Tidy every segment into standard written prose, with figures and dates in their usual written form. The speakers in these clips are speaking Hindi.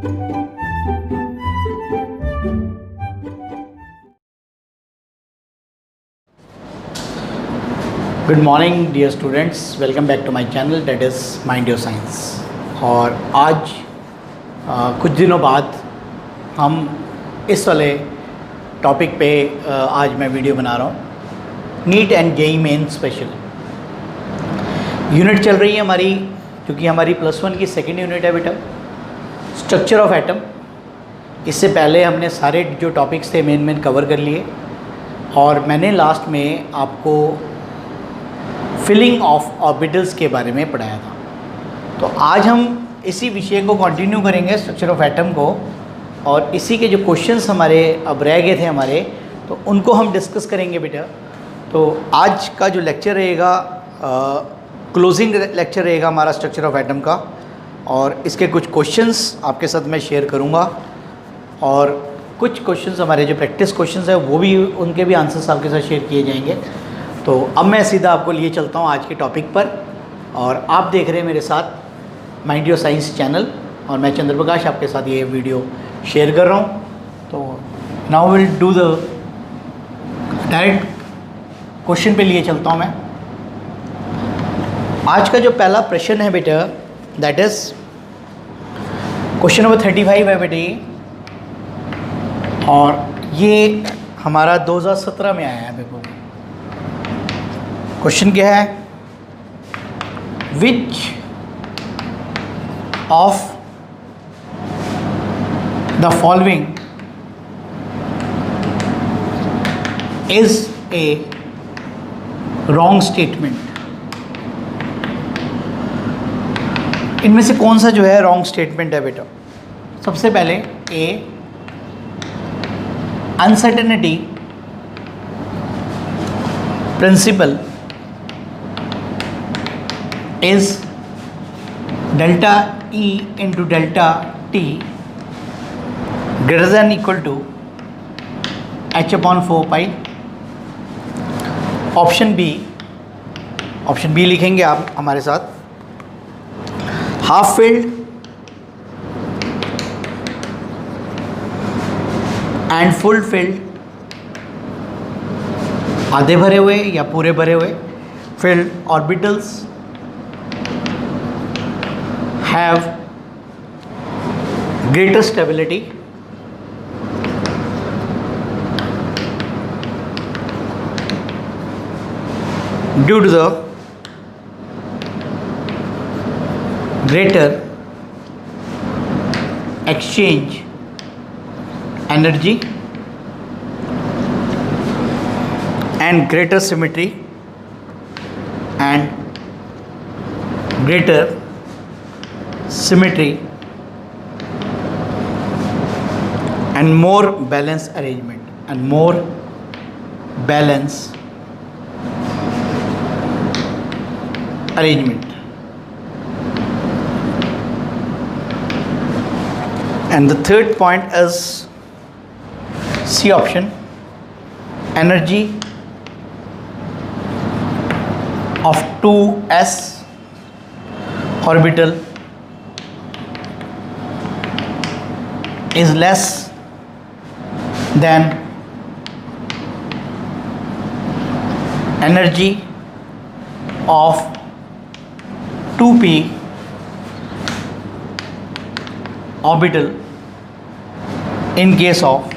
Good morning dear students, welcome back to my channel that is mind your science. और आज कुछ दिनों बाद हम इस वाले टॉपिक पे आज मैं वीडियो बना रहा हूँ। Neat and JEE main special unit चल रही है हमारी, क्योंकि हमारी +1 की सेकेंड यूनिट है बेटा, स्ट्रक्चर ऑफ एटम। इससे पहले हमने सारे जो टॉपिक्स थे मेन कवर कर लिए और मैंने लास्ट में आपको फिलिंग ऑफ ऑर्बिटल्स के बारे में पढ़ाया था। तो आज हम इसी विषय को कंटिन्यू करेंगे, स्ट्रक्चर ऑफ एटम को, और इसी के जो क्वेश्चंस हमारे अब रह गए थे हमारे, तो उनको हम डिस्कस करेंगे बेटा। तो आज का जो लेक्चर रहेगा क्लोजिंग लेक्चर रहेगा हमारा स्ट्रक्चर ऑफ एटम का, और इसके कुछ क्वेश्चंस आपके साथ मैं शेयर करूंगा और कुछ क्वेश्चंस हमारे जो प्रैक्टिस क्वेश्चंस है वो भी, उनके भी आंसर्स आपके साथ शेयर किए जाएंगे। तो अब मैं सीधा आपको लिए चलता हूँ आज के टॉपिक पर, और आप देख रहे हैं मेरे साथ माइंड योर साइंस चैनल, और मैं चंद्र प्रकाश आपके साथ ये वीडियो शेयर कर रहा हूँ। तो now will do the direct question पे लिए चलता हूँ मैं। आज का जो पहला प्रश्न है बेटा, दैट इज क्वेश्चन नंबर 35 है बेटे, और ये हमारा 2017 में आया है। देखो क्वेश्चन क्या है, विच of the following is a wrong statement. इनमें से कौन सा जो है रॉन्ग स्टेटमेंट है बेटा? सबसे पहले ए, uncertainty principle is delta E into delta T greater than equal to h upon 4 pi। Option B लिखेंगे आप हमारे साथ। Half filled and full filled, आधे भरे हुए या पूरे भरे हुए filled orbitals have greater stability due to the greater exchange energy and greater symmetry and greater symmetry and more balanced arrangement and the third point is C option, energy of 2s orbital is less than energy of 2p orbital in case of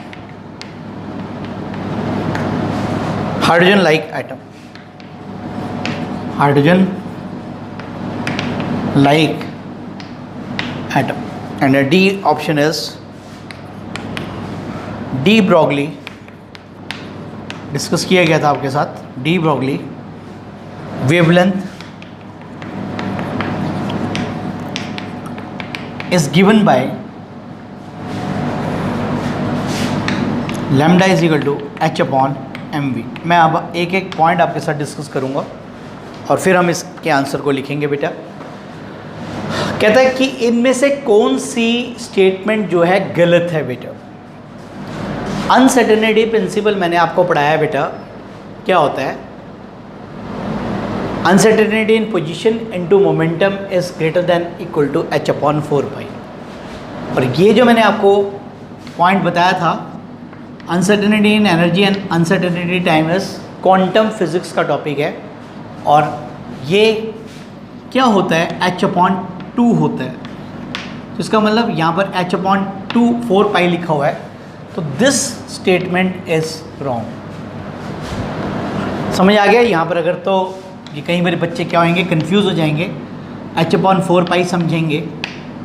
hydrogen like atom, and the D option is de Broglie. Discuss किया गया था आपके साथ। De Broglie wavelength is given by lambda is equal to h upon mv। मैं अब एक एक पॉइंट आपके साथ डिस्कस करूंगा और फिर हम इसके आंसर को लिखेंगे बेटा। कहता है कि इनमें से कौन सी स्टेटमेंट जो है गलत है बेटा। अनसर्टेनिटी प्रिंसिपल मैंने आपको पढ़ाया है बेटा, क्या होता है? Uncertainty in position into momentum is greater than equal to h upon 4 pi. और ये जो मैंने आपको पॉइंट बताया था, uncertainty in energy and uncertainty time is quantum physics का टॉपिक है। और ये क्या होता है, h/2 होता है। तो इसका मतलब यहाँ पर h/2 4 पाई लिखा हुआ है, तो दिस स्टेटमेंट इज रॉन्ग। समझ आ गया यहाँ पर? अगर तो ये कई बार बच्चे क्या होंगे, कंफ्यूज हो जाएंगे, h/4 पाई समझेंगे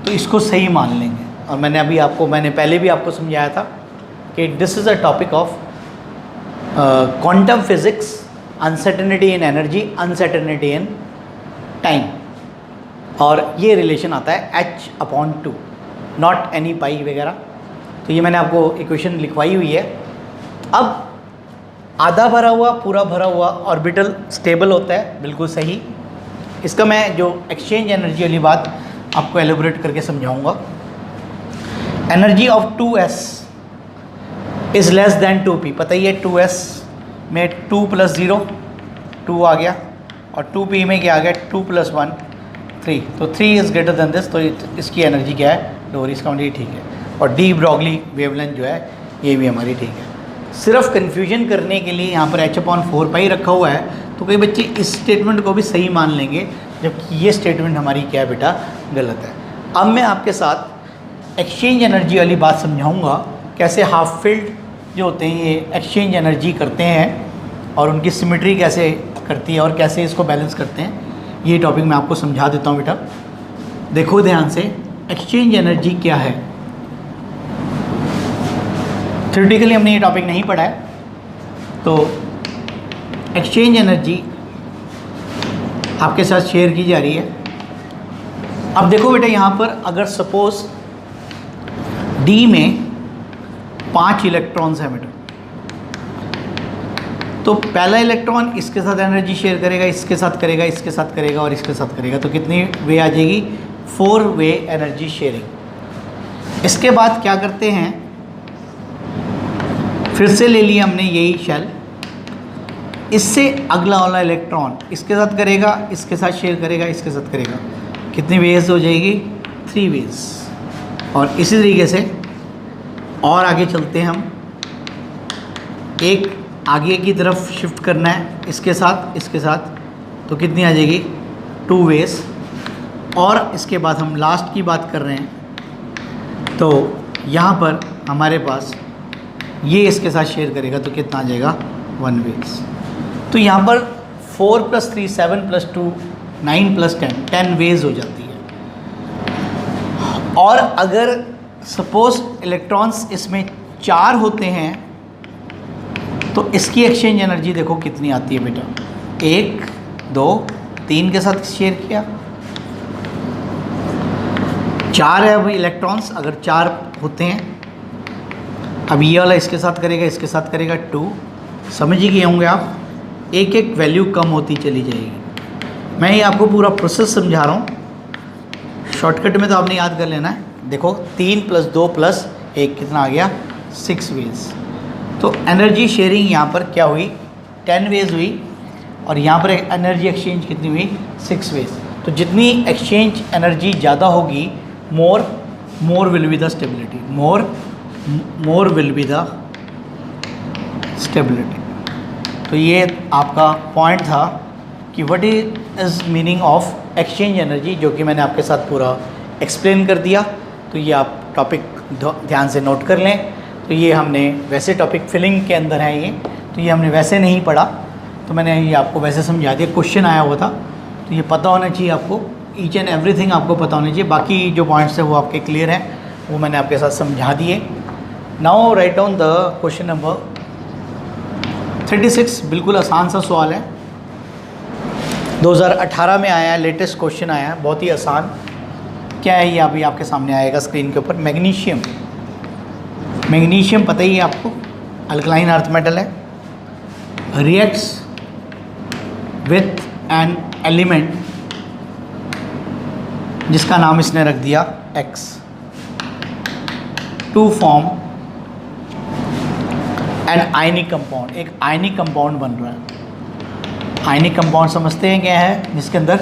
तो इसको सही मान लेंगे। और मैंने पहले भी आपको समझाया था कि this is a topic of quantum physics, uncertainty in energy, uncertainty in time, और ये रिलेशन आता है h/2, नॉट एनी पाई वगैरह। तो ये मैंने आपको इक्वेशन लिखवाई हुई है। अब आधा भरा हुआ, पूरा भरा हुआ ऑर्बिटल स्टेबल होता है, बिल्कुल सही। इसका मैं जो एक्सचेंज एनर्जी वाली बात आपको एलोबरेट करके समझाऊंगा। Energy of 2s is less than 2p। पता ही है 2s में 2 + 0 2 आ गया, और 2p में क्या आ गया 2 + 1 3। तो 3 इज़ ग्रेटर दैन दिस, तो इसकी एनर्जी क्या है, लोअर। इसका मतलब ठीक है। और डी ब्रॉगली वेवलेंथ जो है ये भी हमारी ठीक है। सिर्फ कन्फ्यूजन करने के लिए यहाँ पर h/4 पाई रखा हुआ है, तो कई बच्चे इस स्टेटमेंट को भी सही मान लेंगे, जबकि ये स्टेटमेंट हमारी क्या है बेटा, गलत है। अब मैं आपके साथ एक्सचेंज एनर्जी वाली बात समझाऊंगा, कैसे हाफ फील्ड जो होते हैं ये एक्सचेंज एनर्जी करते हैं और उनकी सिमेट्री कैसे करती है और कैसे इसको बैलेंस करते हैं। ये टॉपिक मैं आपको समझा देता हूँ बेटा। देखो ध्यान से, एक्सचेंज एनर्जी क्या है। थ्योरेटिकली हमने ये टॉपिक नहीं पढ़ा है, तो एक्सचेंज एनर्जी आपके साथ शेयर की जा रही है। अब देखो बेटा, यहाँ पर अगर सपोज डी में 5 इलेक्ट्रॉन्स हैं बेटा, तो पहला इलेक्ट्रॉन इसके साथ एनर्जी शेयर करेगा, इसके साथ करेगा, इसके साथ करेगा और इसके साथ करेगा, तो कितनी वे आ जाएगी, 4 वे एनर्जी शेयरिंग। इसके बाद क्या करते हैं, फिर से ले लिया हमने यही शेल, इससे अगला वाला इलेक्ट्रॉन इसके साथ करेगा, इसके साथ शेयर करेगा, इसके साथ करेगा, कितनी वेज हो जाएगी, 3 वेज। और इसी तरीके से और आगे चलते हैं हम, एक आगे की तरफ शिफ्ट करना है इसके साथ, इसके साथ, तो कितनी आ जाएगी, 2 वेज। और इसके बाद हम लास्ट की बात कर रहे हैं, तो यहाँ पर हमारे पास ये इसके साथ शेयर करेगा, तो कितना आ जाएगा, 1 वेज। तो यहाँ पर 4 + 3 7 + 2 9 + 10 वेज हो जाती है। और अगर सपोज इलेक्ट्रॉन्स इसमें 4 होते हैं, तो इसकी एक्सचेंज एनर्जी देखो कितनी आती है बेटा, 1 2 3 के साथ शेयर किया, 4 है अभी इलेक्ट्रॉन्स, अगर 4 होते हैं, अब ये वाला इसके साथ करेगा, इसके साथ करेगा, 2। समझ ही गए होंगे आप, एक एक वैल्यू कम होती चली जाएगी। मैं ये आपको पूरा प्रोसेस समझा रहा हूँ, शॉर्टकट में तो आपने याद कर लेना है। देखो 3 + 2 + 1 कितना आ गया, 6 वेज। तो एनर्जी शेयरिंग यहाँ पर क्या हुई, 10 वेज हुई, और यहाँ पर एनर्जी एक्सचेंज कितनी हुई, 6 वेज। तो जितनी एक्सचेंज एनर्जी ज़्यादा होगी, more will be the stability, more will be the stability. तो ये आपका पॉइंट था कि what is meaning of exchange energy, जो कि मैंने आपके साथ पूरा एक्सप्लेन कर दिया। तो ये आप टॉपिक ध्यान से नोट कर लें। तो ये हमने वैसे टॉपिक फिलिंग के अंदर है ये, तो ये हमने वैसे नहीं पढ़ा, तो मैंने ये आपको वैसे समझा दिया, क्वेश्चन आया हुआ था, तो ये पता होना चाहिए आपको, ईच एंड एवरीथिंग आपको पता होना चाहिए। बाकी जो पॉइंट्स हैं वो आपके क्लियर हैं, वो मैंने आपके साथ समझा दिए। Now write down the question number 36। बिल्कुल आसान सा सवाल है, 2018 में आया है, लेटेस्ट क्वेश्चन आया है, बहुत ही आसान। क्या है ये, अभी आपके सामने आएगा स्क्रीन के ऊपर। मैग्नीशियम, मैग्नीशियम पता ही है आपको, अल्कलाइन अर्थ मेटल है, रिएक्ट्स विथ एन एलिमेंट जिसका नाम इसने रख दिया X, to form an ionic compound. एक आयनिक कंपाउंड बन रहा है। आयनिक कंपाउंड समझते हैं क्या है, जिसके अंदर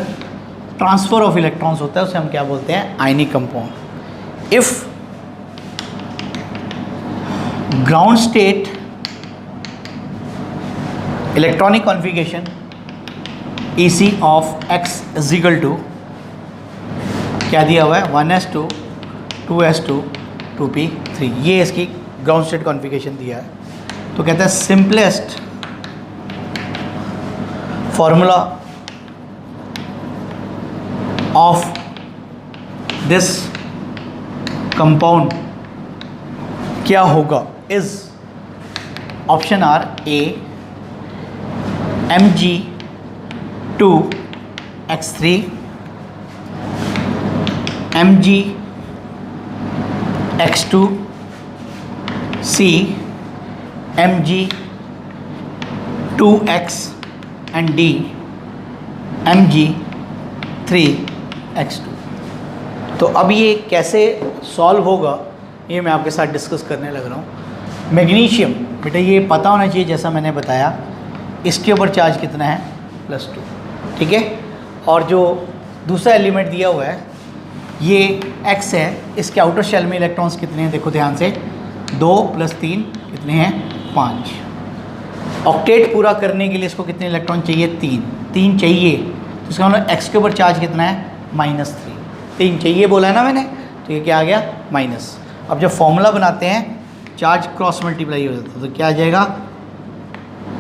ट्रांसफ़र ऑफ इलेक्ट्रॉन्स होता है, उसे हम क्या बोलते हैं, ionic compound. If ground state electronic configuration EC of X is equal to क्या दिया हुआ है 1s2 2s2 2p3, ये इसकी ग्राउंड स्टेट कॉन्फ़िगरेशन दिया है। तो कहता है simplest formula of this compound क्या होगा is option are A Mg2x3 Mgx2 C Mg2x and D Mg3x2। तो अब ये कैसे सॉल्व होगा ये मैं आपके साथ डिस्कस करने लग रहा हूँ। मैग्नीशियम बेटा ये पता होना चाहिए, जैसा मैंने बताया इसके ऊपर चार्ज कितना है +2, ठीक है। और जो दूसरा एलिमेंट दिया हुआ है ये X है, इसके आउटर शेल में इलेक्ट्रॉन्स कितने हैं देखो ध्यान से, 2 + 3 कितने हैं 5। ऑक्टेट पूरा करने के लिए इसको कितने इलेक्ट्रॉन चाहिए 3 चाहिए, तो इसका मतलब X के ऊपर चार्ज कितना है -3, 3 चाहिए बोला है ना मैंने, तो ये क्या आ गया माइनस। अब जब फॉर्मूला बनाते हैं चार्ज क्रॉस मल्टीप्लाई हो जाता है, तो क्या आ जाएगा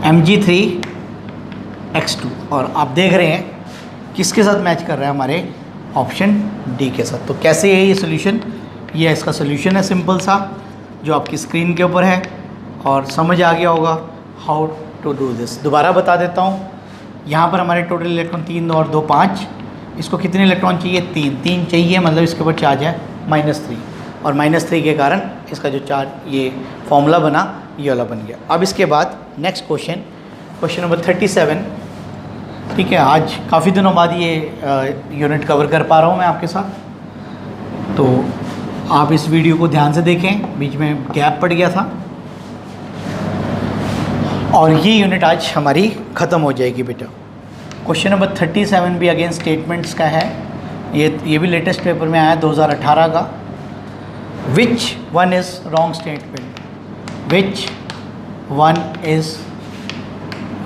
Mg3x2, और आप देख रहे हैं किसके साथ मैच कर रहा है हमारे ऑप्शन डी के साथ। तो कैसे है ये सोल्यूशन, ये इसका सोल्यूशन है सिंपल सा जो आपकी स्क्रीन के ऊपर है, और समझ आ गया होगा हाउ टू डू दिस। दोबारा बता देता हूँ, यहाँ पर हमारे टोटल इलेक्ट्रॉन 3 और 2 5, इसको कितने इलेक्ट्रॉन चाहिए 3 चाहिए, मतलब इसके ऊपर चार्ज है -3, और -3 के कारण इसका जो चार्ज ये फॉर्मूला बना ये वाला बन गया। अब इसके बाद नेक्स्ट क्वेश्चन नंबर 37, ठीक है। आज काफ़ी दिनों बाद ये यूनिट कवर कर पा रहा हूँ मैं आपके साथ, तो आप इस वीडियो को ध्यान से देखें, बीच में गैप पड़ गया था, और ये यूनिट आज हमारी ख़त्म हो जाएगी बेटा। क्वेश्चन नंबर 37 भी अगेन स्टेटमेंट्स का है, ये भी लेटेस्ट पेपर में आया 2018 का। Which one is wrong statement, which one is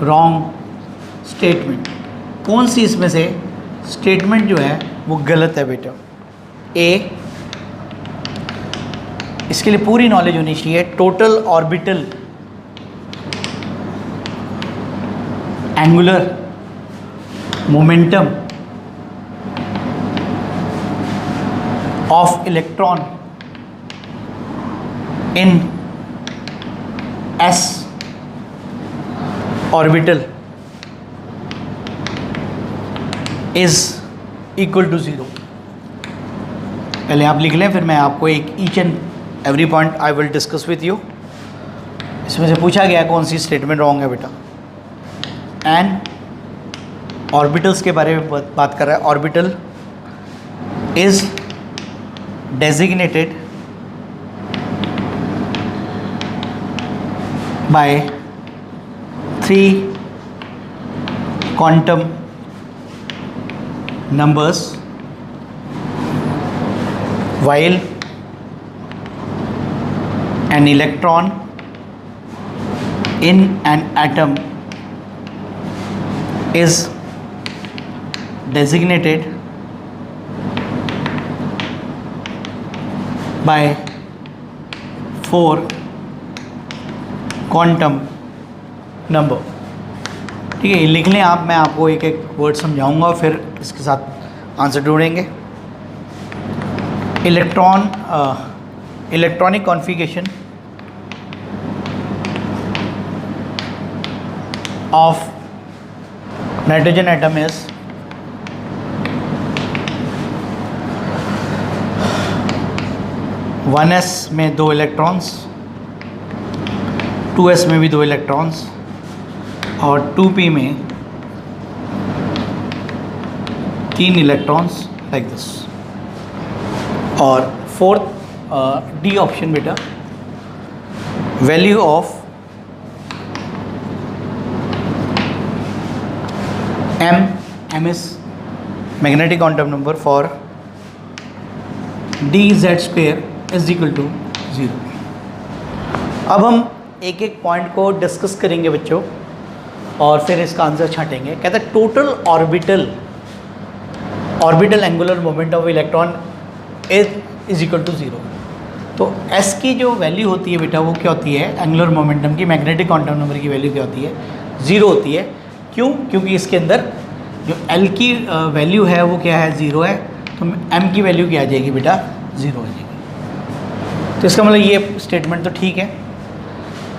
wrong statement, कौन सी इसमें से स्टेटमेंट जो है वो गलत है बेटा। ए, इसके लिए पूरी नॉलेज होनी चाहिए, total orbital angular momentum of electron in s orbital is equal to 0। पहले आप लिख लें, फिर मैं आपको एक each and every point I will discuss with you. इसमें से पूछा गया कौन सी स्टेटमेंट रॉन्ग है बेटा। एंड ऑर्बिटल्स के बारे में बात कर रहा है। Orbital is designated by 3 quantum numbers while an electron in an atom is designated by 4 quantum number। ठीक है, ये लिख लें आप, मैं आपको एक एक वर्ड समझाऊंगा, फिर इसके साथ आंसर ढूंढेंगे। Electronic configuration of nitrogen atom is one S में 2 इलेक्ट्रॉन्स, 2s में भी 2 इलेक्ट्रॉन्स, और 2p में 3 इलेक्ट्रॉन्स लाइक दिस। और फोर्थ डी ऑप्शन बेटा, value of m is magnetic quantum number for dz square is equal to 0। अब हम एक एक पॉइंट को डिस्कस करेंगे बच्चों और फिर इसका आंसर छाटेंगे। कहता है total orbital angular moment of electron is equal to 0। तो एस की जो वैल्यू होती है बेटा वो क्या होती है, एंगुलर मोमेंटम की मैग्नेटिक क्वांटम नंबर की वैल्यू क्या होती है, 0 होती है। क्यों? क्योंकि इसके अंदर जो एल की वैल्यू है वो क्या है, 0 है। तो एम की वैल्यू क्या आ जाएगी बेटा, 0 आ जाएगी। तो इसका मतलब ये स्टेटमेंट तो ठीक है।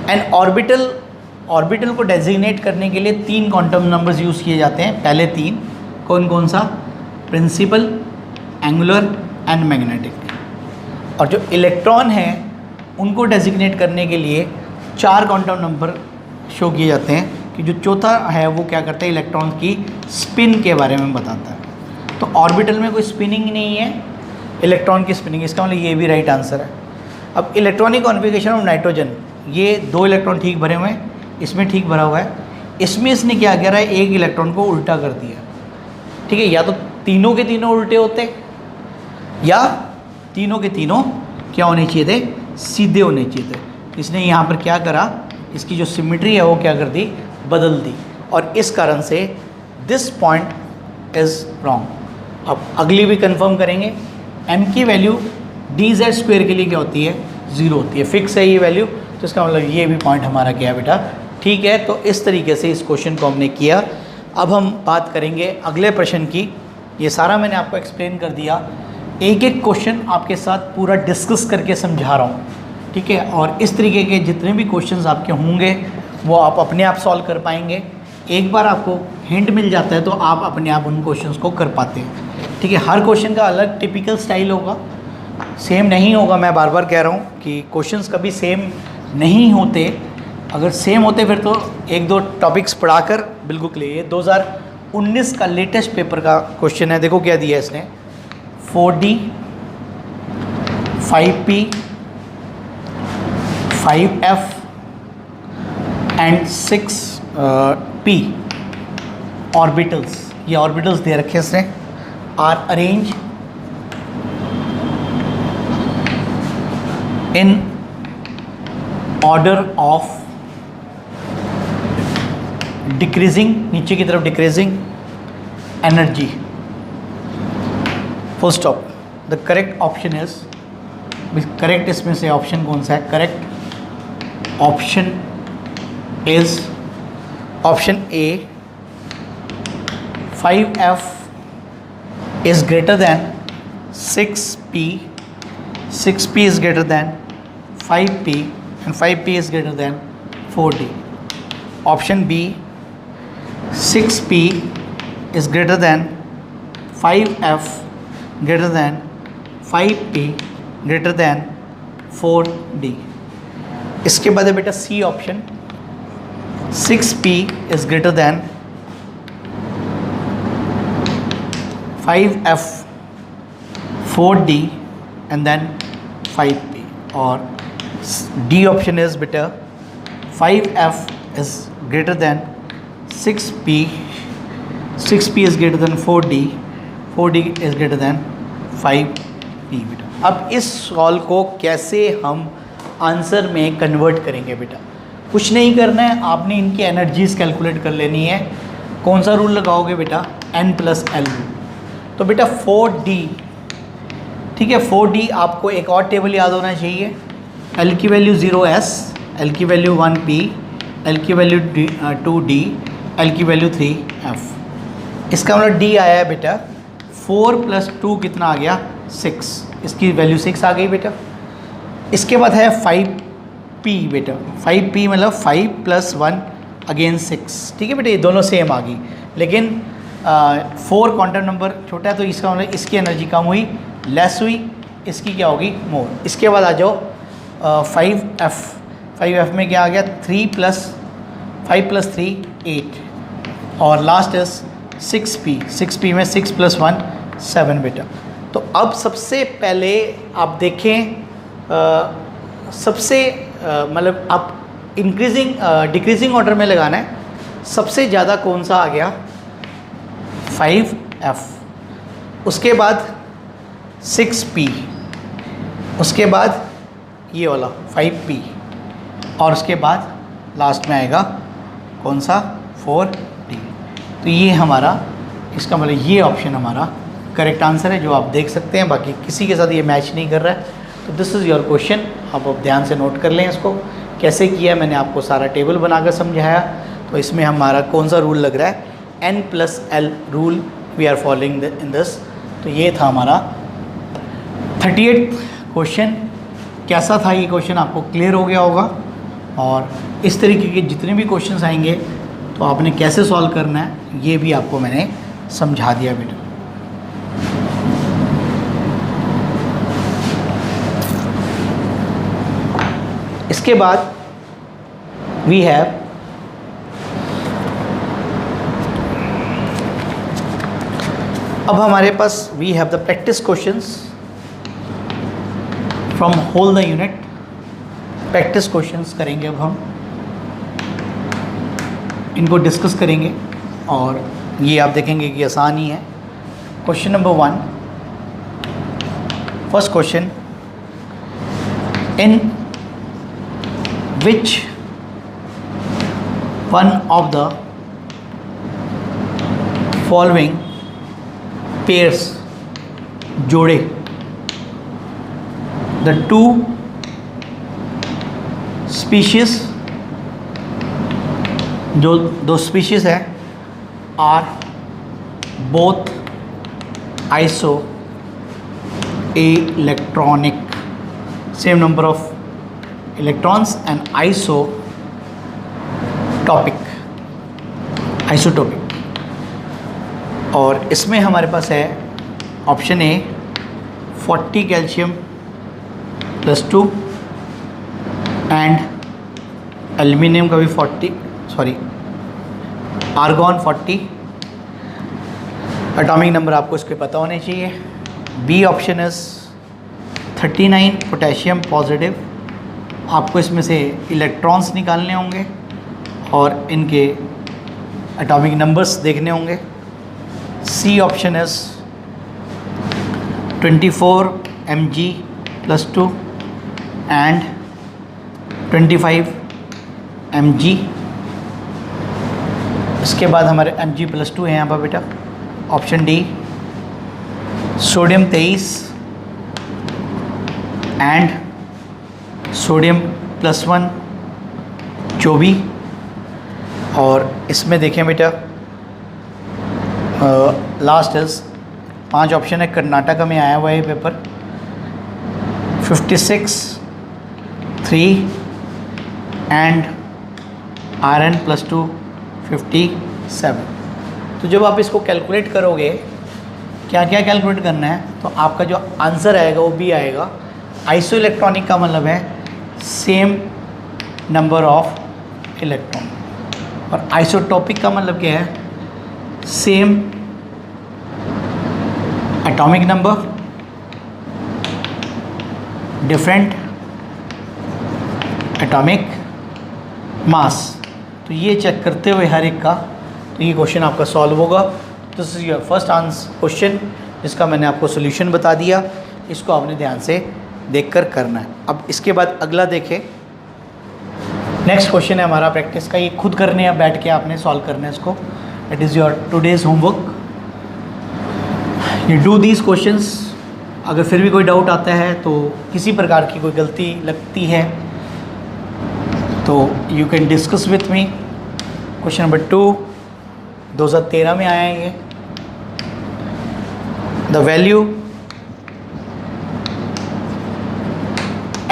एंड ऑर्बिटल को डेजिग्नेट करने के लिए 3 क्वांटम नंबर्स यूज़ किए जाते हैं। पहले 3 कौन कौन सा, प्रिंसिपल, एंगुलर एंड मैग्नेटिक। और जो इलेक्ट्रॉन है उनको डेजिग्नेट करने के लिए 4 क्वांटम नंबर शो किए जाते हैं कि जो चौथा है वो क्या करता है, इलेक्ट्रॉन की स्पिन के बारे में बताता है। तो ऑर्बिटल में कोई स्पिनिंग ही नहीं है, इलेक्ट्रॉन की स्पिनिंग, इसका मतलब ये भी राइट आंसर है। अब इलेक्ट्रॉनिक कॉन्फ़िगरेशन ऑफ नाइट्रोजन, ये 2 इलेक्ट्रॉन ठीक भरे हुए हैं, इसमें ठीक भरा हुआ है, इसमें इसने क्या करा है, एक इलेक्ट्रॉन को उल्टा कर दिया। ठीक है, या तो तीनों के तीनों उल्टे होते या तीनों के तीनों क्या होने चाहिए थे, सीधे होने चाहिए थे। इसने यहाँ पर क्या करा, इसकी जो सिमेट्री है वो क्या कर दी, बदल दी, और इस कारण से दिस पॉइंट इज़ रॉन्ग। अब अगली भी कंफर्म करेंगे। एम की वैल्यू dz² के लिए क्या होती है, 0 होती है, फिक्स है ये वैल्यू। तो इसका मतलब ये भी पॉइंट हमारा क्या है बेटा, ठीक है। तो इस तरीके से इस क्वेश्चन को हमने किया। अब हम बात करेंगे अगले प्रश्न की। ये सारा मैंने आपको एक्सप्लेन कर दिया, एक एक क्वेश्चन आपके साथ पूरा डिस्कस करके समझा रहा हूँ, ठीक है। और इस तरीके के जितने भी क्वेश्चंस आपके होंगे वो आप अपने आप सॉल्व कर पाएंगे। एक बार आपको हिंट मिल जाता है तो आप अपने आप उन क्वेश्चंस को कर पाते हैं, ठीक है। हर क्वेश्चन का अलग टिपिकल स्टाइल होगा, सेम नहीं होगा। मैं बार बार कह रहा हूँ कि क्वेश्चंस कभी सेम नहीं होते। अगर सेम होते फिर तो 1-2 टॉपिक्स पढ़ाकर बिल्कुल क्लियर। ये 2019 का लेटेस्ट पेपर का क्वेश्चन है। देखो क्या दिया है इसने, 4D 5P 5F and 6P orbitals, ये ऑर्बिटल्स दे रखे इसने, are arrange in order of decreasing, नीचे की तरफ decreasing energy, full stop. The correct option is, correct इसमें से ऑप्शन कौन सा है, correct option is option A, 5F is greater than 6P, 6P is greater than 5P and 5P is greater than 4D. Option B, 6P is greater than 5F greater than 5P greater than 4D. इसके बाद है बेटा C option, 6P is greater than 5F 4D and then 5P. और D option is बेटा 5F is greater than 6P, 6P is greater than 4D, 4D is greater than 5P बेटा। अब इस सॉल्व को कैसे हम आंसर में कन्वर्ट करेंगे बेटा, कुछ नहीं करना है, आपने इनकी एनर्जीज कैलकुलेट कर लेनी है। कौन सा रूल लगाओगे बेटा, N+L रूल। तो बेटा 4D, ठीक है, 4D आपको एक और टेबल याद होना चाहिए, L की वैल्यू 0S, L की वैल्यू 1P, L की वैल्यू 2D, L की वैल्यू 3F। इसका मतलब D आया है बेटा 4 + 2 कितना आ गया, 6, इसकी वैल्यू 6 आ गई बेटा। इसके बाद है 5P बेटा, 5P मतलब 5 + 1 अगेन 6, ठीक है बेटा, ये दोनों सेम आ गई। लेकिन 4 क्वांटम नंबर छोटा है तो इसका मतलब इसकी एनर्जी कम हुई, लेस हुई, इसकी क्या होगी, मोर। इसके बाद आ जाओ 5F, 5F में क्या आ गया, 3 + 5 + 3 8, और लास्ट इज 6P, 6P में 6 + 1 7 बेटा। तो अब सबसे पहले आप देखें, सबसे मतलब आप इंक्रीजिंग डिक्रीजिंग ऑर्डर में लगाना है। सबसे ज़्यादा कौन सा आ गया, 5F, उसके बाद 6P, उसके बाद ये वाला 5P, और उसके बाद लास्ट में आएगा कौन सा 4D। तो ये हमारा, इसका मतलब ये ऑप्शन हमारा करेक्ट आंसर है, जो आप देख सकते हैं। बाकी किसी के साथ ये मैच नहीं कर रहा है। तो दिस इज़ योर क्वेश्चन। आप ध्यान से नोट कर लें इसको कैसे किया है। मैंने आपको सारा टेबल बनाकर समझाया। तो इसमें हमारा कौन सा रूल लग रहा है, N+L rule we are following in this. तो ये था हमारा 38 क्वेश्चन। कैसा था ये क्वेश्चन, आपको क्लियर हो गया होगा। और इस तरीके के जितने भी क्वेश्चंस आएंगे तो आपने कैसे सॉल्व करना है ये भी आपको मैंने समझा दिया बेटा। इसके बाद वी हैव अब हमारे पास we have the practice questions from whole the unit. Practice questions करेंगे अब हम, इनको डिस्कस करेंगे और ये आप देखेंगे कि आसान ही है। Question number 1, first question, in which one of the following pairs जोड़े the two species, जो दो स्पीशीज है, are both iso electronic, same number of electrons and isotopic। और इसमें हमारे पास है option A 40 calcium +2 and aluminium का भी 40, सॉरी आर्गॉन 40। एटॉमिक नंबर आपको इसके पता होने चाहिए। B option is 39 potassium positive. आपको इसमें से इलेक्ट्रॉन्स निकालने होंगे और इनके एटॉमिक नंबर्स देखने होंगे। C option is 24 Mg+2 and 25 Mg। इसके बाद हमारे Mg+2 है यहाँ पर बेटा। Option D sodium 23 and sodium +1 24। और इसमें देखें बेटा लास्ट इज 5 ऑप्शन है, कर्नाटका में आया हुआ है पेपर। 56 3 and Rn+2 57। तो जब आप इसको कैलकुलेट करोगे, क्या क्या कैलकुलेट करना है, तो आपका जो आंसर आएगा वो भी आएगा। आइसो इलेक्ट्रॉनिक का मतलब है सेम नंबर ऑफ इलेक्ट्रॉन, और आइसोटॉपिक का मतलब क्या है, same atomic number different atomic mass. तो ये चेक करते हुए हर एक का, तो ये क्वेश्चन आपका सॉल्व होगा। This is your first answer question, जिसका मैंने आपको सोल्यूशन बता दिया। इसको आपने ध्यान से देखकर करना है। अब इसके बाद अगला देखें, नेक्स्ट क्वेश्चन है हमारा प्रैक्टिस का। ये खुद करने है, बैठ के आपने सॉल्व करना है इसको। It is your today's homework. You do these questions. अगर फिर भी कोई डाउट आता है, तो किसी प्रकार की कोई गलती लगती है, तो you can discuss with me. Question number 2 2013 में आया है ये। The value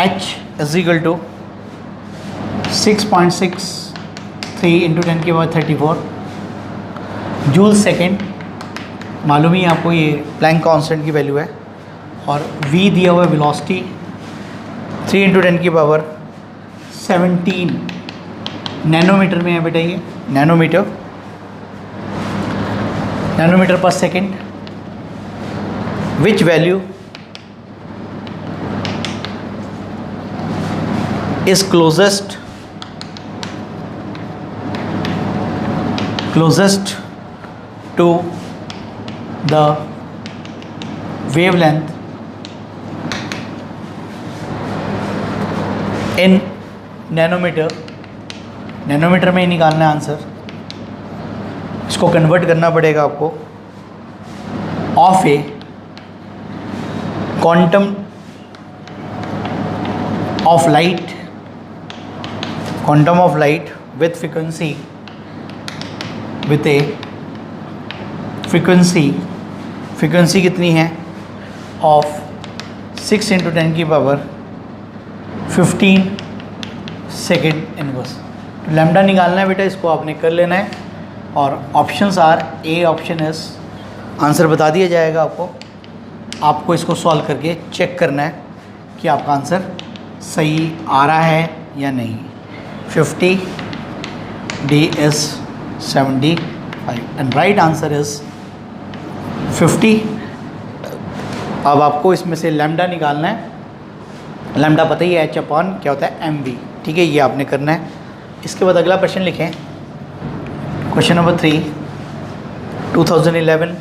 H is equal to 6.63 into 10⁻34 joule second. मालूम ही आपको ये प्लैंक कांस्टेंट की वैल्यू है। और v दिया हुआ है वेलोसिटी 3 इंटू 10⁻17 नैनोमीटर में है बेटा। ये नैनोमीटर पर second. Which value is closest to the wavelength in nanometre, nanometre में ही निकालना है आंसर, इसको कन्वर्ट करना पड़ेगा आपको, of a quantum of light, quantum of light with frequency, with a frequency कितनी है, ऑफ 6 × 10⁻15 सेकेंड इनवर्स। तो लैम्डा निकालना है बेटा, इसको आपने कर लेना है। और options are A options, answer बता दिया जाएगा आपको इसको सॉल्व करके चेक करना है कि आपका आंसर सही आ रहा है या नहीं। 50 D is 75 and right answer is 50। अब आपको इसमें से लैम्डा निकालना है। लैम्डा पता ही है H/, क्या होता है, MV। ठीक है, ये आपने करना है। इसके बाद अगला क्वेश्चन लिखें, question number 3, 2011,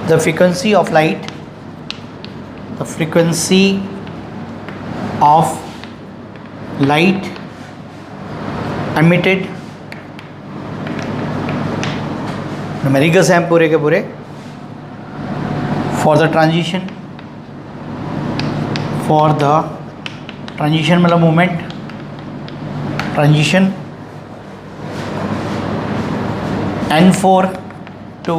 the frequency of light, the frequency of light emitted, numericals हैं पूरे के पूरे, फॉर द ट्रांजिशन मतलब movement, transition N4 to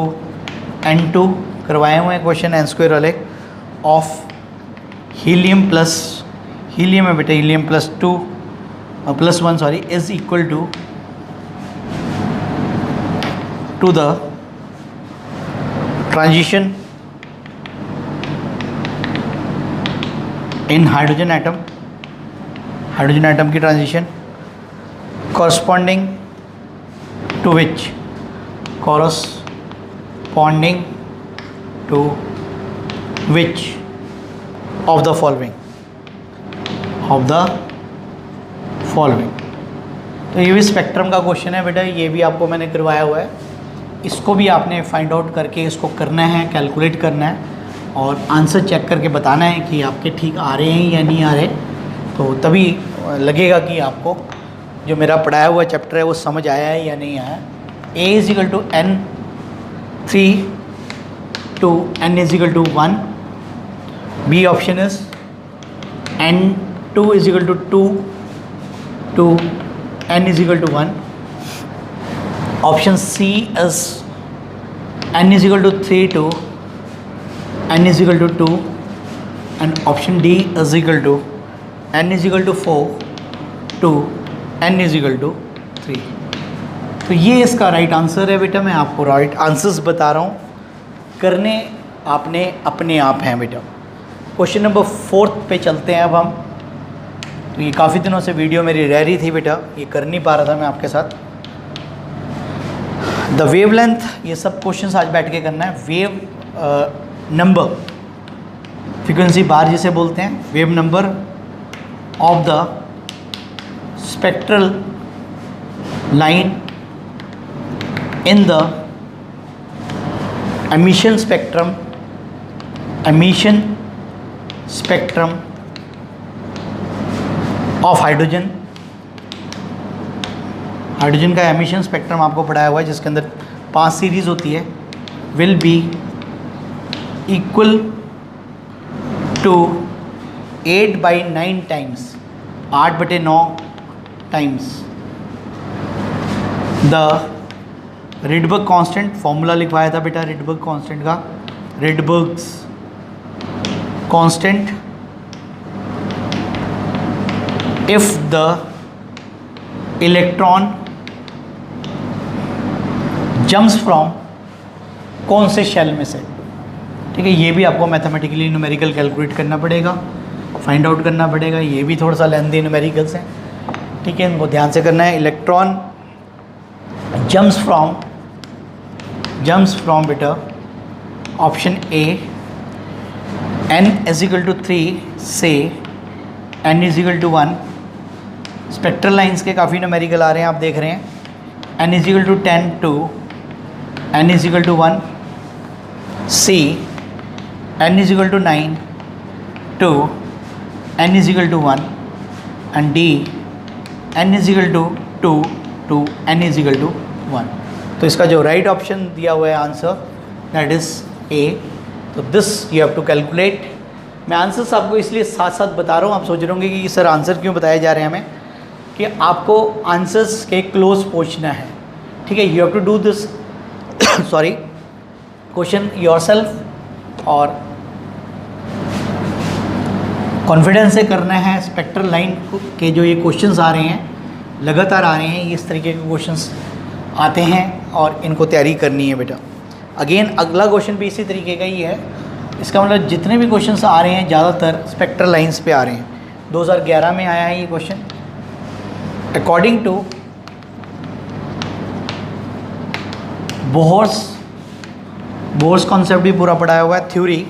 N2 करवाए हुए हैं क्वेश्चन, N² वाले, ऑफ हीलियम है बेटा, helium +1 sorry, is equal to the transition in hydrogen atom की transition corresponding to which, corresponding to which of the following, तो ये भी स्पेक्ट्रम का क्वेश्चन है बेटा, ये भी आपको मैंने करवाया हुआ है। इसको भी आपने फाइंड आउट करके इसको करना है, कैलकुलेट करना है और आंसर चेक करके बताना है कि आपके ठीक आ रहे हैं या नहीं आ रहे, तो तभी लगेगा कि आपको जो मेरा पढ़ाया हुआ चैप्टर है वो समझ आया है या नहीं आया। A = N3 to N = 1, B option is N2 = 2 to N = 1, option C is N = 3 to N = 2 and option D is equal to N = 4 to N = 3। तो ये इसका राइट आंसर है बेटा, मैं आपको राइट आंसर्स बता रहा हूँ, करने आपने अपने आप हैं बेटा। क्वेश्चन नंबर 4 पे चलते हैं अब हम। तो ये काफ़ी दिनों से वीडियो मेरी रह रही थी बेटा, ये कर नहीं पा रहा था मैं आपके साथ। द वेवलेंथ, ये सब क्वेश्चंस आज बैठ के करना है। वेव नंबर, फ्रीक्वेंसी बार जिसे बोलते हैं, wave number of the spectral line in the emission spectrum of hydrogen का एमिशन स्पेक्ट्रम आपको पढ़ाया हुआ है, जिसके अंदर 5 सीरीज होती है, will be equal to 8/9 times, 8/9 times the Rydberg constant. Formula लिखवाया था बेटा रिडबर्ग कांस्टेंट का, Rydberg's constant if the electron jumps from, कौन से शेल में से। ठीक है, ये भी आपको मैथमेटिकली न्यूमेरिकल कैलकुलेट करना पड़ेगा, फाइंड आउट करना पड़ेगा, ये भी थोड़ा सा लेंथी न्यूमेरिकल्स हैं। ठीक है, इनको ध्यान से करना है। इलेक्ट्रॉन जम्प्स फ्रॉम बेटा ऑप्शन ए n = 3 से n = 1। स्पेक्ट्रल लाइंस के काफ़ी न्यूमेरिकल आ रहे हैं, आप देख रहे हैं। n = 10 to n = 1, C n = 9 to n = 1, and the n is equal to 2 to n is equal to 1। तो इसका जो राइट ऑप्शन दिया हुआ है आंसर दैट इज़ ए। तो this you have to calculate. मैं आंसर्स आपको इसलिए साथ साथ बता रहा हूँ, आप सोच रहे होंगे कि सर आंसर क्यों बताए जा रहे हैं हमें, कि आपको आंसर्स के क्लोज पहुँचना है। ठीक है, you have to do this sorry question yourself और कॉन्फिडेंस से करना है। स्पेक्ट्रल लाइन के जो ये क्वेश्चंस आ रहे हैं लगातार आ रहे हैं, ये इस तरीके के क्वेश्चंस आते हैं और इनको तैयारी करनी है बेटा। अगेन अगला क्वेश्चन भी इसी तरीके का ही है। इसका मतलब जितने भी क्वेश्चंस आ रहे हैं ज़्यादातर स्पेक्ट्रल लाइंस पे आ रहे हैं। 2011 में आया है ये question. According to Bohr's concept भी पूरा पढ़ाया हुआ है, theory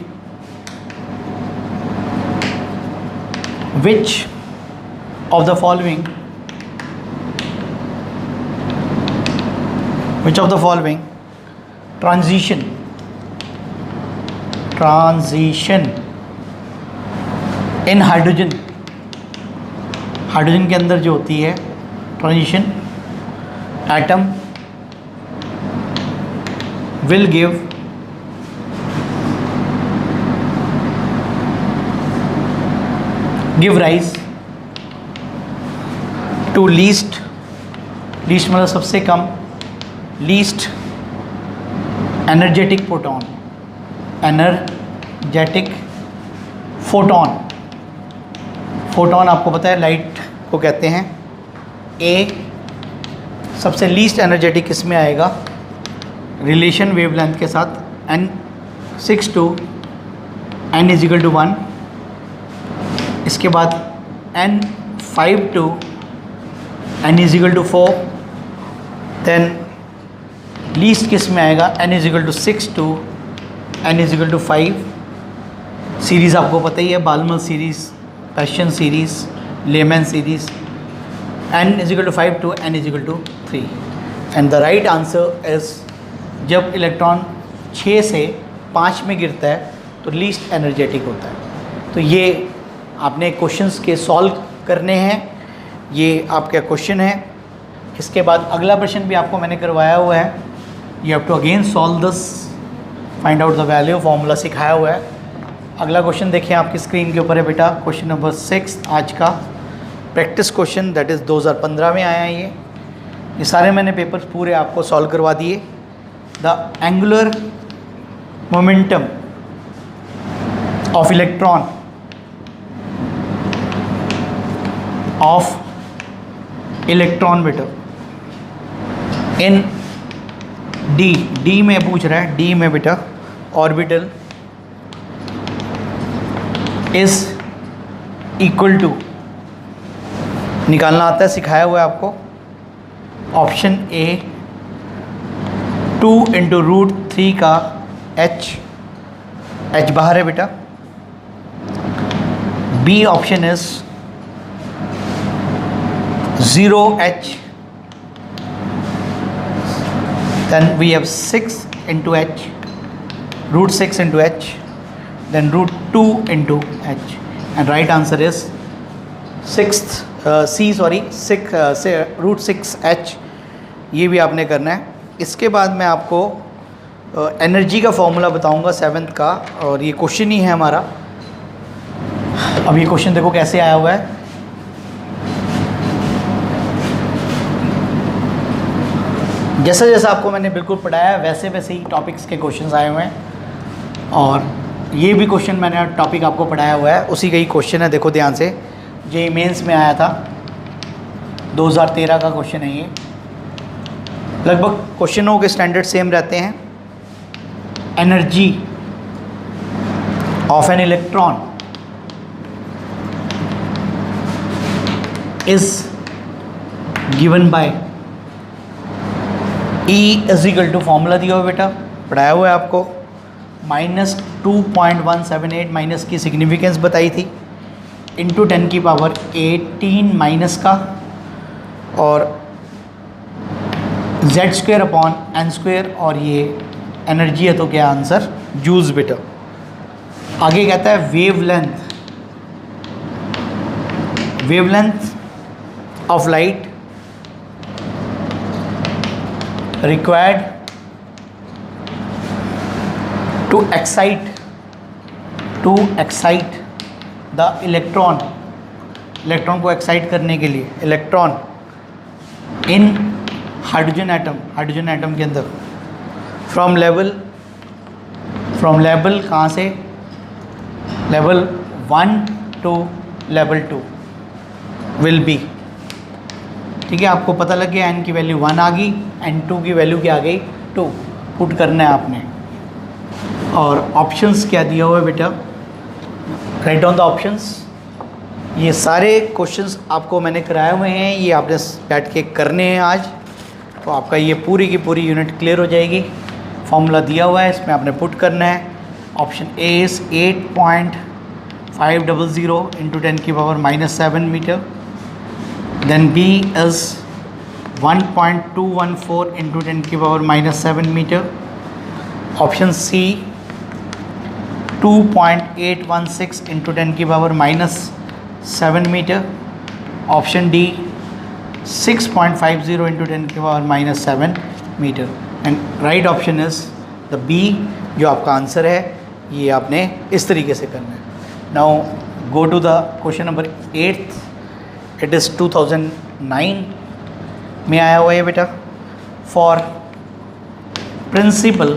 which of the following transition in hydrogen के अंदर जो होती है transition atom will give rise to least मतलब सबसे कम, least energetic फोटोन आपको पता है लाइट को कहते हैं। ए सबसे लीस्ट एनर्जेटिक इसमें आएगा रिलेशन वेवलेंथ के साथ n6 to n is equal to 1। इसके बाद n5 to n is equal to 4। Then least किस में आएगा n is equal to 6 to n is equal to 5। Series आपको पता ही है, Balmer series, Paschen series, Lyman series. n is equal to 5 to n is equal to 3। And the right answer is जब इलेक्ट्रॉन 6 से 5 में गिरता है तो लीस्ट एनर्जेटिक होता है। तो ये आपने क्वेश्चंस के सॉल्व करने हैं, ये आपका क्वेश्चन है। इसके बाद अगला प्रश्न भी आपको मैंने करवाया हुआ है, you have to again solve this, find out the value, formula सिखाया हुआ है। अगला क्वेश्चन देखिए आपकी स्क्रीन के ऊपर है बेटा, क्वेश्चन नंबर 6 आज का प्रैक्टिस क्वेश्चन, दैट इज़ 2015 में आया है। ये सारे मैंने पेपर्स पूरे आपको सॉल्व करवा दिए। The angular momentum of electron बेटा इन डी में पूछ रहा है, डी में बेटा ऑर्बिटल इज इक्वल टू, निकालना आता है, सिखाया हुआ है आपको। ऑप्शन ए 2 × √3 का h बाहर है बेटा। B option is 0h, then we have 6 × h, √6 × h, then √2 × h, and right answer is √6h। ये भी आपने करना है। इसके बाद मैं आपको एनर्जी का फॉर्मूला बताऊंगा 7th का, और ये क्वेश्चन ही है हमारा। अब ये क्वेश्चन देखो कैसे आया हुआ है। जैसा जैसा आपको मैंने बिल्कुल पढ़ाया वैसे वैसे ही टॉपिक्स के क्वेश्चंस आए हुए हैं, और ये भी क्वेश्चन मैंने टॉपिक आपको पढ़ाया हुआ है, उसी का ही क्वेश्चन है। देखो ध्यान से, जे मेंस में आया था 2013 का क्वेश्चन है ये। लगभग क्वेश्चनों के स्टैंडर्ड सेम रहते हैं। Energy of an electron is given by E is equal to, formula दिया हुआ बेटा, पढ़ाया हुआ है आपको, -2.178, माइनस की सिग्निफिकेंस बताई थी, इंटू 10⁻18 माइनस का, और z²/n², और ये एनर्जी है तो क्या आंसर जूल्स बेटा। आगे कहता है wavelength of light required to excite the electron को एक्साइट करने के लिए इलेक्ट्रॉन इन हाइड्रोजन एटम के अंदर फ्रॉम लेवल कहाँ से, level 1 to level 2 will be, ठीक है। आपको पता लग गया n की वैल्यू 1 आ गई, n2 की वैल्यू क्या आ गई 2, पुट करना है आपने। और ऑप्शंस क्या दिया हुआ है बेटा, राइट ऑन द ऑप्शंस। ये सारे क्वेश्चंस आपको मैंने कराए हुए हैं, ये आपने बैठ के करने हैं आज, तो आपका ये पूरी की पूरी यूनिट क्लियर हो जाएगी। फॉर्मूला दिया हुआ है, इसमें आपने पुट करना है। ऑप्शन ए इज़ 8.500 इंटू 10 की power -7 metre, then B is 1.214 into 10 की power -7 metre, option C 2.816 into 10 की power -7 metre, option D 6.50 into 10 की power -7 metre, and right option is the B, जो आपका आंसर है। ये आपने इस तरीके से करना है। Now go to the question number 8th, it is 2009 में आया हुआ है बेटा। For principal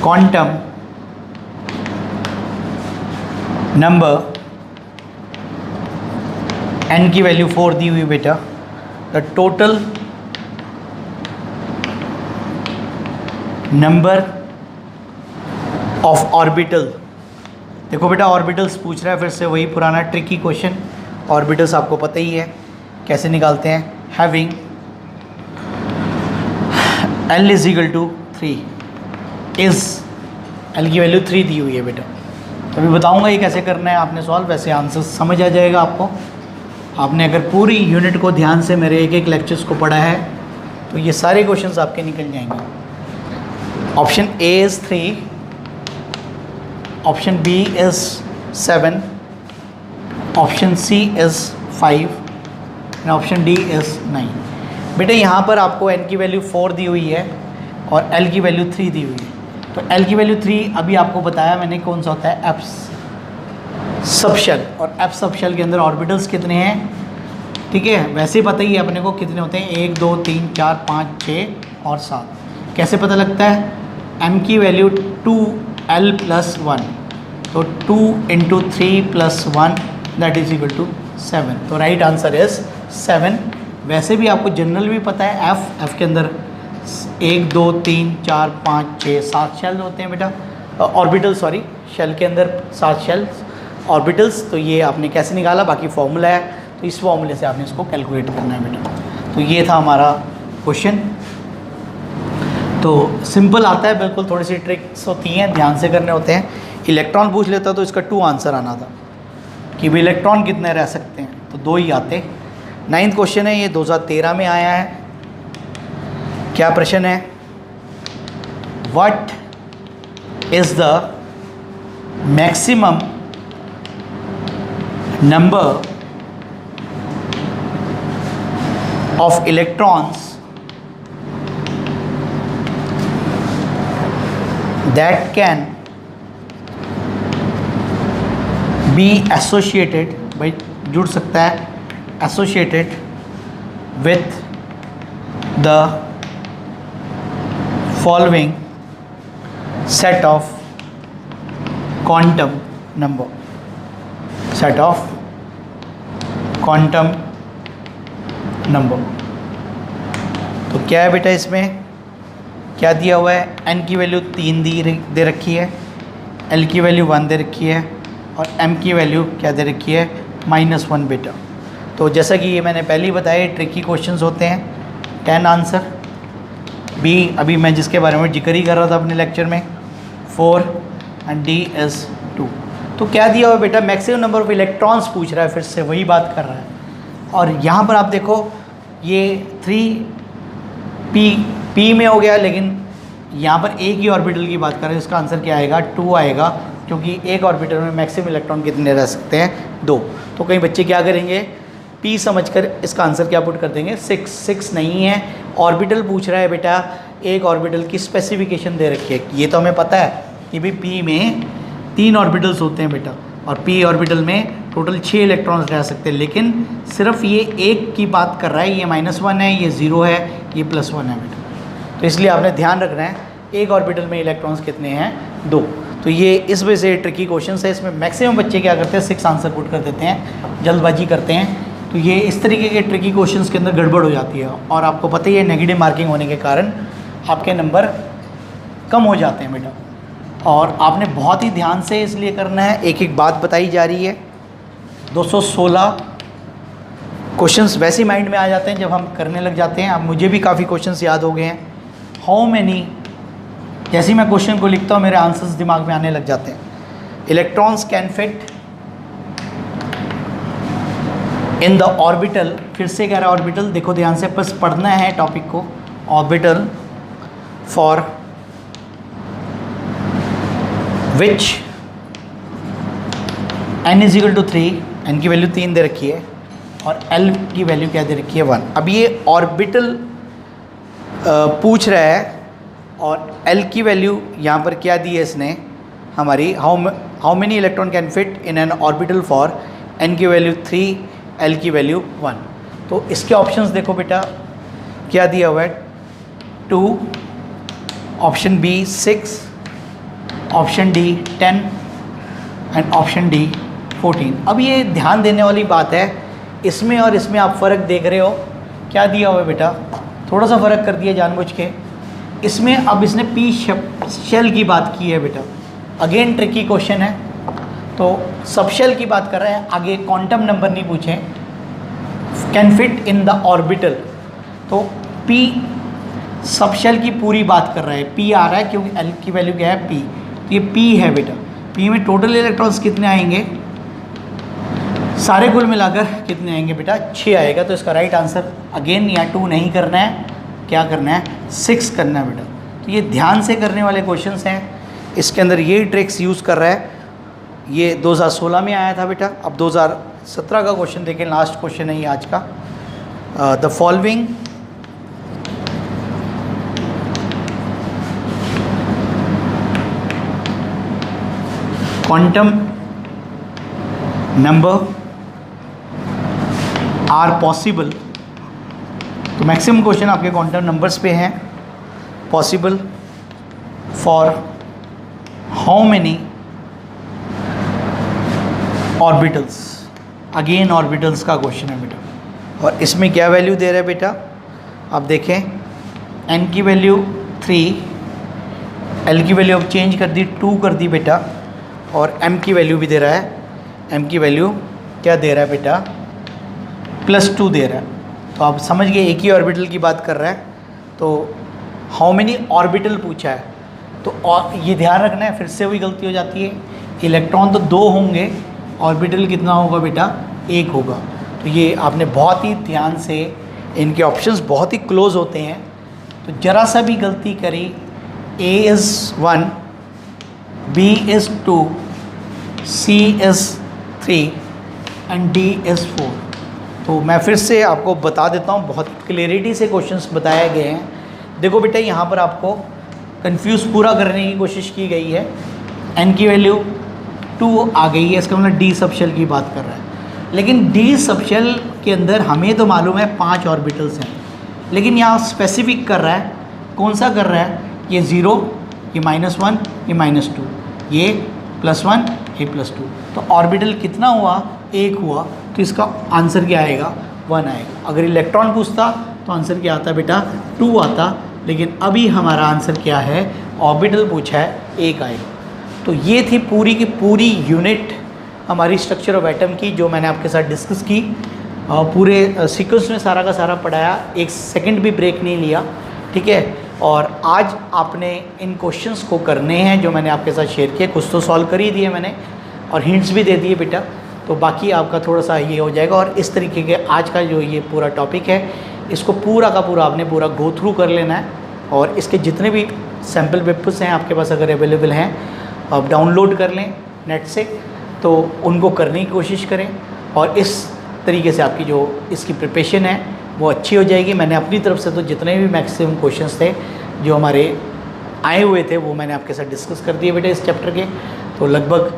quantum number n की वैल्यू 4 दी हुई बेटा, the total number of orbital. देखो बेटा ऑर्बिटल्स पूछ रहा है, फिर से वही पुराना ट्रिकी क्वेश्चन। ऑर्बिटल्स आपको पता ही है कैसे निकालते हैं। Having l is equal to 3 is, l की वैल्यू 3 दी हुई है बेटा। अभी बताऊंगा ये कैसे करना है आपने सॉल्व, वैसे आंसर समझ आ जाएगा आपको। आपने अगर पूरी यूनिट को ध्यान से मेरे एक लेक्चर्स को पढ़ा है तो ये सारे क्वेश्चंस आपके निकल जाएंगे। Option A is 3, option B is 7, option C is 5 and option D is 9। बेटा यहाँ पर आपको n की वैल्यू 4 दी हुई है और l की वैल्यू 3 दी हुई है। तो l की वैल्यू 3 अभी आपको बताया मैंने कौन सा होता है, f सबशेल, और f सबशेल के अंदर ऑर्बिटल्स कितने हैं, ठीक है। वैसे ही पता ही है अपने को कितने होते हैं, 1 2 3 4 5 6 और 7। कैसे पता लगता है, m की वैल्यू 2l+1, तो 2 × 3 + 1 दैट इज इक्वल टू 7। तो राइट आंसर इज 7। वैसे भी आपको जनरल भी पता है, f के अंदर 1 2 3 4 5 6 7 शेल होते हैं बेटा, ऑर्बिटल सॉरी, शेल के अंदर 7 शेल्स ऑर्बिटल्स। तो ये आपने कैसे निकाला, बाकी फॉर्मूला है, तो इस फॉर्मूले से आपने इसको कैलकुलेट करना है बेटा। तो ये था हमारा क्वेश्चन। तो सिंपल आता है बिल्कुल, थोड़ी सी ट्रिक्स होती हैं, ध्यान से करने होते हैं। इलेक्ट्रॉन पूछ लेता तो इसका 2 आंसर आना था कि भाई इलेक्ट्रॉन कितने रह सकते हैं, तो 2 ही आते। 9th क्वेश्चन है, ये 2013 में आया है। क्या प्रश्न है, what is the maximum number of electrons that can be associated, भाई जुड़ सकता है, associated with the following set of quantum number, set of quantum number। तो क्या है बेटा, इसमें क्या दिया हुआ है, n की वैल्यू 3 दे रखी है, l की वैल्यू 1 दे रखी है और m की वैल्यू क्या दे रखी है, -1 बेटा। तो जैसा कि ये मैंने पहले ही बताया, ट्रिकी क्वेश्चंस होते हैं। 10 आंसर बी, अभी मैं जिसके बारे में जिक्र ही कर रहा था अपने लेक्चर में, 4 एंड डी इज़ 2। तो क्या दिया हुआ बेटा, मैक्सिमम नंबर ऑफ इलेक्ट्रॉन्स पूछ रहा है, फिर से वही बात कर रहा है। और यहाँ पर आप देखो ये 3p में हो गया, लेकिन यहाँ पर एक ही ऑर्बिटल की बात कर रहे हैं, इसका आंसर क्या आएगा, 2 आएगा, क्योंकि एक ऑर्बिटल में मैक्सिमम इलेक्ट्रॉन कितने रह सकते हैं, 2। तो तो कई बच्चे क्या करेंगे, P समझकर इसका आंसर क्या पुट कर देंगे 6 नहीं है। ऑर्बिटल पूछ रहा है बेटा, एक ऑर्बिटल की स्पेसिफिकेशन दे रखी है, ये तो हमें पता है कि भाई P में 3 ऑर्बिटल्स होते हैं बेटा, और P ऑर्बिटल में टोटल 6 इलेक्ट्रॉन्स रह सकते हैं, लेकिन सिर्फ ये एक की बात कर रहा है, ये -1 है, ये 0 है, ये +1 है बेटा। तो इसलिए आपने ध्यान रखना है एक ऑर्बिटल में इलेक्ट्रॉन्स कितने हैं, 2। तो ये इस वजह से ट्रिकी क्वेश्चन है, इसमें मैक्सिमम बच्चे क्या करते हैं 6 आंसर पुट कर देते हैं, जल्दबाजी करते हैं। तो ये इस तरीके के ट्रिकी क्वेश्चंस के अंदर गड़बड़ हो जाती है, और आपको पता ही है नेगेटिव मार्किंग होने के कारण आपके नंबर कम हो जाते हैं बेटा। और आपने बहुत ही ध्यान से इसलिए करना है, एक एक बात बताई जा रही है। 216 क्वेश्चंस वैसे माइंड में आ जाते हैं जब हम करने लग जाते हैं। अब मुझे भी काफ़ी क्वेश्चंस याद हो गए हैं। हाउ मैनी, जैसे ही मैं क्वेश्चन को लिखता हूँ मेरे आंसर्स दिमाग में आने लग जाते हैं। Electrons can fit in the orbital, फिर से कह रहा है ऑर्बिटल, देखो ध्यान से, बस पढ़ना है टॉपिक को। Orbital for which n = 3, n की वैल्यू 3 दे रखी है और l की वैल्यू क्या दे रखी है 1। अब ये ऑर्बिटल पूछ रहा है और l की वैल्यू यहाँ पर क्या दी है इसने हमारी, how many electron can fit in an orbital for n की वैल्यू 3, l की वैल्यू 1। तो इसके ऑप्शंस देखो बेटा क्या दिया हुआ है, 2, option B 6, option D 10 and option D 14। अब ये ध्यान देने वाली बात है, इसमें और इसमें आप फ़र्क देख रहे हो, क्या दिया हुआ है बेटा, थोड़ा सा फ़र्क कर दिया जानबूझ के। इसमें अब इसने पी शेल की बात की है बेटा, अगेन ट्रिकी क्वेश्चन है, तो सब शेल की बात कर रहे हैं, आगे क्वांटम नंबर नहीं पूछे। Can fit in the orbital, तो पी सब शेल की पूरी बात कर रहा है, पी आ रहा है क्योंकि एल की वैल्यू क्या है पी, तो ये पी है बेटा। पी में टोटल इलेक्ट्रॉन्स कितने आएंगे, सारे कुल मिलाकर कितने आएंगे बेटा, 6 आएगा। तो इसका राइट आंसर अगेन या 2 नहीं करना है, क्या करना है 6 करना है बेटा। तो ये ध्यान से करने वाले क्वेश्चंस हैं, इसके अंदर ये ट्रिक्स यूज़ कर रहा है। ये 2016 में आया था बेटा, अब 2017 का क्वेश्चन देखें, लास्ट क्वेश्चन है ये आज का। The following quantum number are possible, तो मैक्सिमम क्वेश्चन आपके क्वांटम नंबर्स पे हैं। Possible for how many orbitals, again orbitals का क्वेश्चन है बेटा। और इसमें क्या वैल्यू दे रहा है बेटा, आप देखें n की वैल्यू 3, l की वैल्यू अब चेंज कर दी 2 कर दी बेटा, और m की वैल्यू भी दे रहा है, m की वैल्यू क्या दे रहा है बेटा, +2 दे रहा है। तो आप समझ गए एक ही ऑर्बिटल की बात कर रहा है। तो हाउ मेनी ऑर्बिटल पूछा है, तो ये ध्यान रखना है, फिर से वही गलती हो जाती है, इलेक्ट्रॉन तो 2 होंगे, ऑर्बिटल कितना होगा बेटा, 1 होगा। तो ये आपने बहुत ही ध्यान से, इनके ऑप्शंस बहुत ही क्लोज होते हैं, तो ज़रा सा भी गलती करी, A is 1, B is 2, C is 3 and D is 4। तो मैं फिर से आपको बता देता हूँ, बहुत क्लियरिटी से क्वेश्चंस बताए गए हैं। देखो बेटा यहाँ पर आपको कंफ्यूज पूरा करने की कोशिश की गई है। n की वैल्यू 2 आ गई है, इसका मतलब d सब शेल की बात कर रहा है, लेकिन d सब शेल के अंदर हमें तो मालूम है 5 ऑर्बिटल्स हैं, लेकिन यहाँ स्पेसिफिक कर रहा है, कौन सा कर रहा है, ये 0, ये -1, ये -2, ये +1, ये +2। तो ऑर्बिटल कितना हुआ, 1 हुआ, तो इसका आंसर क्या आएगा, 1 आएगा। अगर इलेक्ट्रॉन पूछता तो आंसर क्या आता बेटा, 2 आता, लेकिन अभी हमारा आंसर क्या है, ऑर्बिटल पूछा है, 1 आएगा। तो ये थी पूरी की पूरी यूनिट हमारी स्ट्रक्चर ऑफ एटम की, जो मैंने आपके साथ डिस्कस की। पूरे सीक्वेंस में सारा का सारा पढ़ाया, 1 सेकंड भी ब्रेक नहीं लिया, ठीक है। और आज आपने इन क्वेश्चंस को करने हैं जो मैंने आपके साथ शेयर किए, कुछ तो सॉल्व कर ही दिए मैंने और हिंट्स भी दे दिए बेटा, तो बाकी आपका थोड़ा सा ये हो जाएगा। और इस तरीके के आज का जो ये पूरा टॉपिक है, इसको पूरा का पूरा आपने पूरा गो थ्रू कर लेना है, और इसके जितने भी सैम्पल पेपर्स हैं आपके पास अगर अवेलेबल हैं, आप डाउनलोड कर लें नेट से, तो उनको करने की कोशिश करें। और इस तरीके से आपकी जो इसकी प्रिपरेशन है वो अच्छी हो जाएगी। मैंने अपनी तरफ से तो जितने भी मैक्सिमम क्वेश्चंस थे जो हमारे आए हुए थे वो मैंने आपके साथ डिस्कस कर दिए बेटे इस चैप्टर के। तो लगभग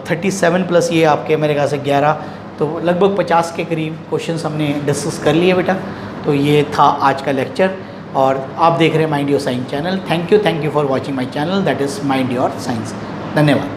37 प्लस ये आपके मेरे ख्याल से 11, तो लगभग 50 के करीब क्वेश्चंस हमने डिस्कस कर लिए बेटा। तो ये था आज का लेक्चर और आप देख रहे हैं mind your science channel. Thank you for watching my channel, that is mind your science. धन्यवाद।